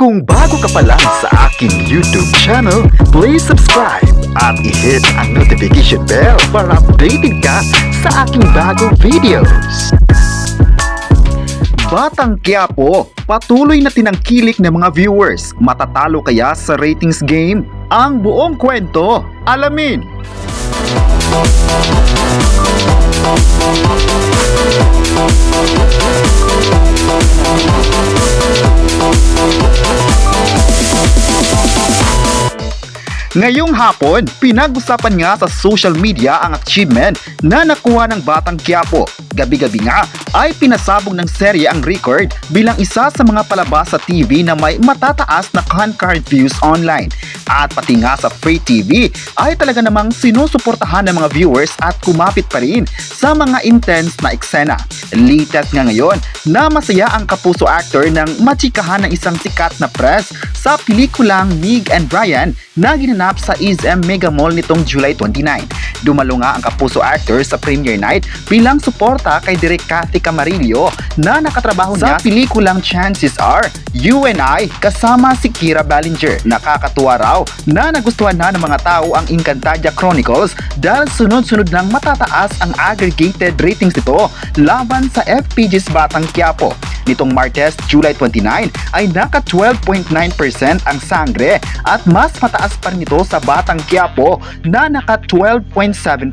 Kung bago ka pa lang sa aking YouTube channel, please subscribe at i-hit ang notification bell para updated ka sa aking bagong videos. Batang Quiapo, patuloy na tinangkilik ng mga viewers. Matatalo kaya sa ratings game? Ang buong kwento, alamin! Ngayong hapon, pinag-usapan nga sa social media ang achievement na nakuha ng Batang Quiapo. Gabi-gabi nga ay pinasabog ng serye ang record bilang isa sa mga palabas sa TV na may matataas na concurrent views online. At pati nga sa Free TV ay talaga namang sinusuportahan ng mga viewers at kumapit pa rin sa mga intense na eksena. Latest nga ngayon na masaya ang kapuso actor ng machikahan ng isang sikat na press sa pelikulang Mig and Brian na ginanap sa SM Mega Mall nitong July 29. Dumalo nga ang kapuso actor sa premiere night bilang suporta kay Direk Cathy Camarillo na nakatrabaho sa pelikulang Chances Are You and I kasama si Kira Ballinger. Nakakatuwa raw na nagustuhan na ng mga tao ang Encantadia Chronicles dahil sunod-sunod nang matataas ang aggregated ratings nito laban sa FPG's Batang Quiapo. Nitong Martes, July 29 ay naka 12.9% ang Sangre at mas mataas pa rin ito sa Batang Quiapo na naka 12.7%.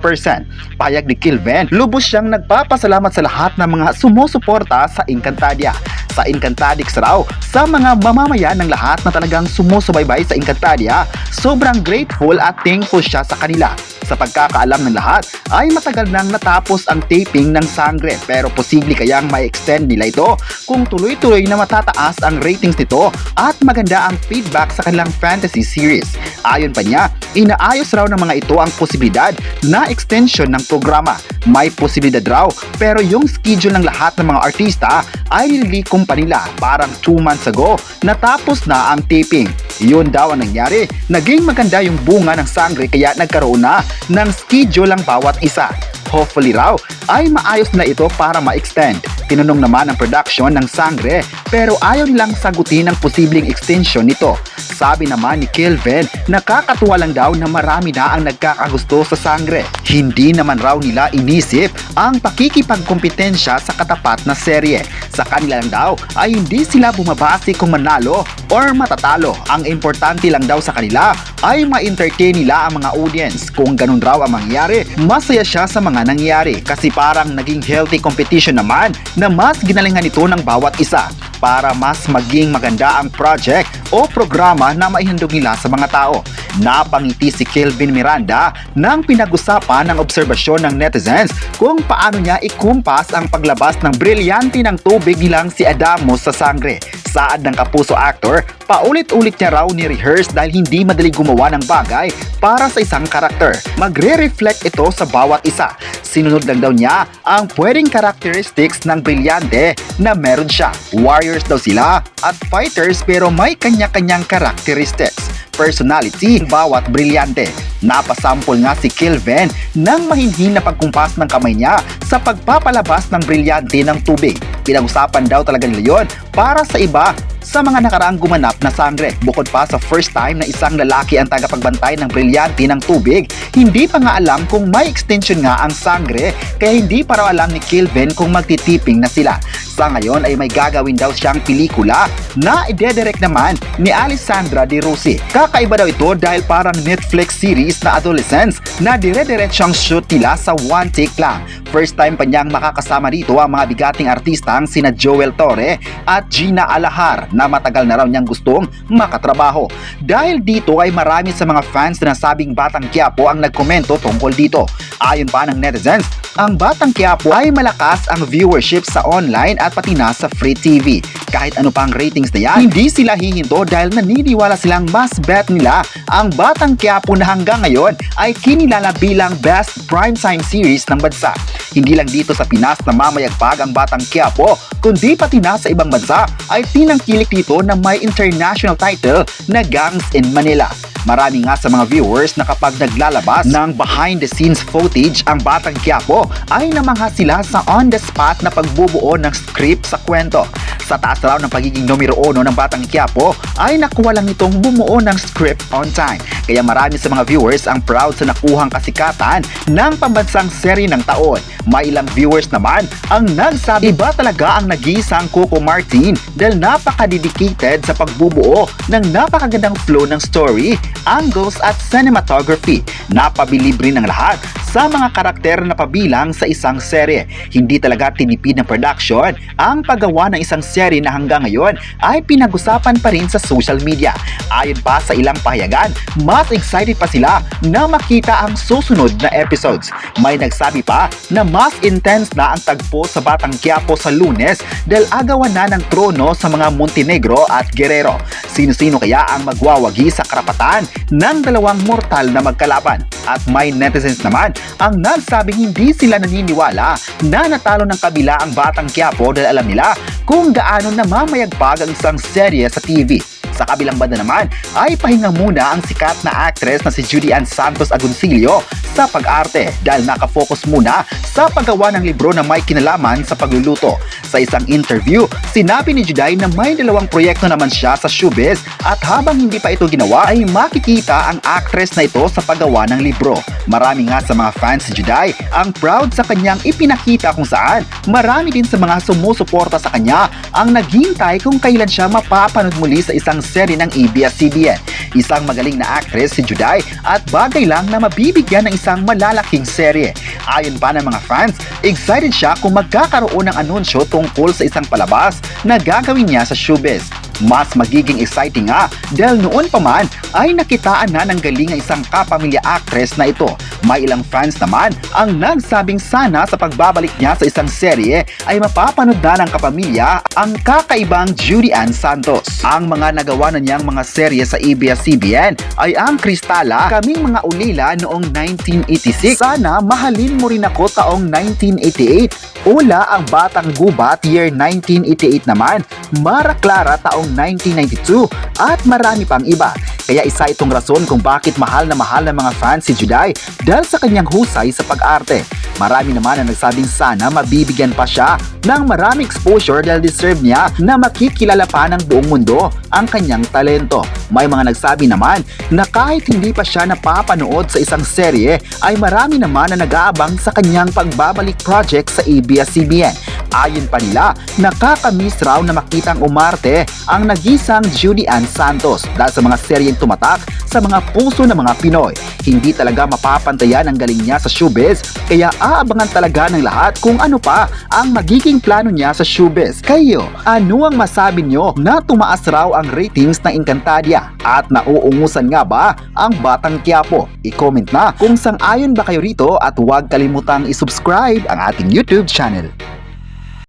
Payag ni Kilven, lubos siyang nagpapasalamat sa lahat ng mga sumusuporta sa Encantadia. Sa Encantadix raw, sa mga mamamayan ng lahat na talagang sumusubaybay sa Encantadia, sobrang grateful at thankful siya sa kanila. Sa pagkakaalam ng lahat, ay matagal nang natapos ang taping ng Sangre pero posible kayang ma-extend nila ito kung tuloy-tuloy na matataas ang ratings nito at maganda ang feedback sa kanilang fantasy series. Ayon pa niya, inaayos raw ng mga ito ang posibilidad na extension ng programa. May posibilidad raw pero yung schedule ng lahat ng mga artista ay nililikom pa nila. Parang 2 months ago, natapos na ang taping. Yun daw ang nangyari. Naging maganda yung bunga ng Sangre kaya nagkaroon na ng schedule ang bawat isa. Hopefully raw ay maayos na ito para ma-extend. Tinanong naman ang production ng Sangre pero ayaw nilang sagutin ang posibleng extension nito. Sabi naman ni Kelvin, nakakatuwa lang daw na marami na ang nagkakagusto sa Sangre. Hindi naman raw nila inisip ang pakikipagkompetensya sa katapat na serye. Sa kanila lang daw ay hindi sila bumabase kung manalo or matatalo. Ang importante lang daw sa kanila ay ma-entertain nila ang mga audience. Kung ganun raw ang mangyari, masaya siya sa mga nangyari kasi parang naging healthy competition naman na mas ginalingan ito ng bawat isa para mas maging maganda ang project o programa na maihandog nila sa mga tao. Napangiti si Kelvin Miranda nang pinag-usapan ng obserbasyon ng netizens kung paano niya ikumpas ang paglabas ng brilyante ng tubig nilang si Adamo sa Sangre. Saad ng kapuso actor, paulit-ulit niya raw ni-rehearse dahil hindi madali gumawa ng bagay para sa isang karakter. Magre-reflect ito sa bawat isa. Sinunod lang daw niya ang pwedeng characteristics ng brilyante na meron siya. Warriors daw sila at fighters pero may kanya-kanyang characteristics. Personality bawat brilyante. Napasample nga si Kelvin ng mahinhin na pagkumpas ng kamay niya sa pagpapalabas ng brilyante ng tubig. Pinag-usapan daw talaga nila yun para sa iba sa mga nakaraang gumanap na Sangre. Bukod pa sa first time na isang lalaki ang tagapagbantay ng brilyante ng tubig, hindi pa nga alam kung may extension nga ang Sangre kaya hindi pa raw alam ni Kelvin kung magtitiping na sila. Sa ngayon ay may gagawin daw siyang pelikula na ide-direct naman ni Alessandra De Rossi. Kakaiba daw ito dahil parang Netflix series na adolescents na dire-diretsang shoot nila sa one take lang. First time pa niyang makakasama dito ang mga bigating artistang sina Joel Torre at Gina Alahar na matagal na raw niyang gustong makatrabaho. Dahil dito ay marami sa mga fans na nasabing Batang Quiapo ang nagkomento tungkol dito. Ayon pa ng netizens, ang Batang Quiapo ay malakas ang viewership sa online at pati na sa Free TV. Kahit ano pang ratings na yan, hindi sila hihinto dahil naniniwala silang mas bet nila ang Batang Quiapo na hanggang ngayon ay kinilala bilang best primetime series ng bansa. Hindi lang dito sa Pinas na mamayagpag ang Batang Quiapo, kundi pati na sa ibang bansa ay tinangkilik dito na may international title na Gangs in Manila. Marami nga sa mga viewers na kapag naglalabas ng behind the scenes footage ang Batang Quiapo ay namangha sila sa on the spot na pagbubuo ng script sa kwento. Sa taas raw ng pagiging numero 1 ng Batang Quiapo ay nakuha lang itong bumuo ng script on time. Kaya marami sa mga viewers ang proud sa nakuhang kasikatan ng pambansang serye ng taon. May ilang viewers naman ang nagsabi iba talaga ang nag-iisang Coco Martin dahil napaka-dedicated sa pagbubuo ng napakagandang flow ng story, angles at cinematography. Napabilib rin ng lahat sa mga karakter na pabilang sa isang serye. Hindi talaga tinipid ng production ang paggawa ng isang serye na hanggang ngayon ay pinag-usapan pa rin sa social media. Ayon pa sa ilang pahayagan, mas excited pa sila na makita ang susunod na episodes. May nagsabi pa na mas intense na ang tagpo sa Batang Quiapo sa Lunes dahil agawan na ng trono sa mga Montenegro at Guerrero. Sino-sino kaya ang magwawagi sa karapatan ng dalawang mortal na magkalaban? At may netizens naman ang nagsabing hindi sila naniniwala na natalo ng kabila ang Batang Quiapo dahil alam nila kung gaano namamayagpag ang isang serye sa TV. Sa kabilang banda naman ay pahinga muna ang sikat na actress na si Judy Ann Santos Agoncillo sa pag-arte dahil nakafocus muna sa paggawa ng libro na may kinalaman sa pagluluto. Sa isang interview, sinabi ni Juday na may dalawang proyekto naman siya sa showbiz at habang hindi pa ito ginawa ay makikita ang actress na ito sa paggawa ng libro. Marami nga sa mga fans si Juday ang proud sa kanyang ipinakita kung saan marami din sa mga sumusuporta sa kanya ang naghintay kung kailan siya mapapanood muli sa isang serye ng ABS-CBN. Isang magaling na actress si Juday at bagay lang na mabibigyan ng isang malalaking serye. Ayon pa ng mga fans, excited siya kung magkakaroon ng anunsyo tungkol sa isang palabas na gagawin niya sa showbiz. Mas magiging exciting nga dahil noon pa man ay nakitaan na ng galing ang isang kapamilya actress na ito. May ilang fans naman ang nagsabing sana sa pagbabalik niya sa isang serye ay mapapanood na ng kapamilya ang kakaibang Judy Ann Santos. Ang mga nagawa na niyang mga serye sa ABS-CBN ay ang Kristala, Kaming Mga Ulila noong 1986, Sana Mahalin Mo Rin Ako taong 1988, Ula Ang Batang Gubat year 1988 naman, Mara Clara taong 1992 at marami pang iba. Kaya isa itong rason kung bakit mahal na mahal ng mga fans si Juday dahil sa kanyang husay sa pag-arte. Marami naman ang nagsabing sana mabibigyan pa siya ng maraming exposure dahil deserve niya na makikilala pa ng buong mundo ang kanyang talento. May mga nagsabi naman na kahit hindi pa siya napapanood sa isang serye ay marami naman na nag-aabang sa kanyang pagbabalik project sa ABS-CBN. Ayon pa nila, nakakamiss raw na makitang umarte ang nagisang Judy Ann Santos dahil sa mga seryeng tumatak sa mga puso ng mga Pinoy. Hindi talaga mapapantayan ang galing niya sa showbiz, kaya aabangan talaga ng lahat kung ano pa ang magiging plano niya sa showbiz. Kayo, ano ang masabi nyo na tumaas raw ang ratings ng Encantadia? At nauungusan nga ba ang Batang Quiapo? I-comment na kung sang-ayon ba kayo rito at huwag kalimutang i-subscribe ang ating YouTube channel.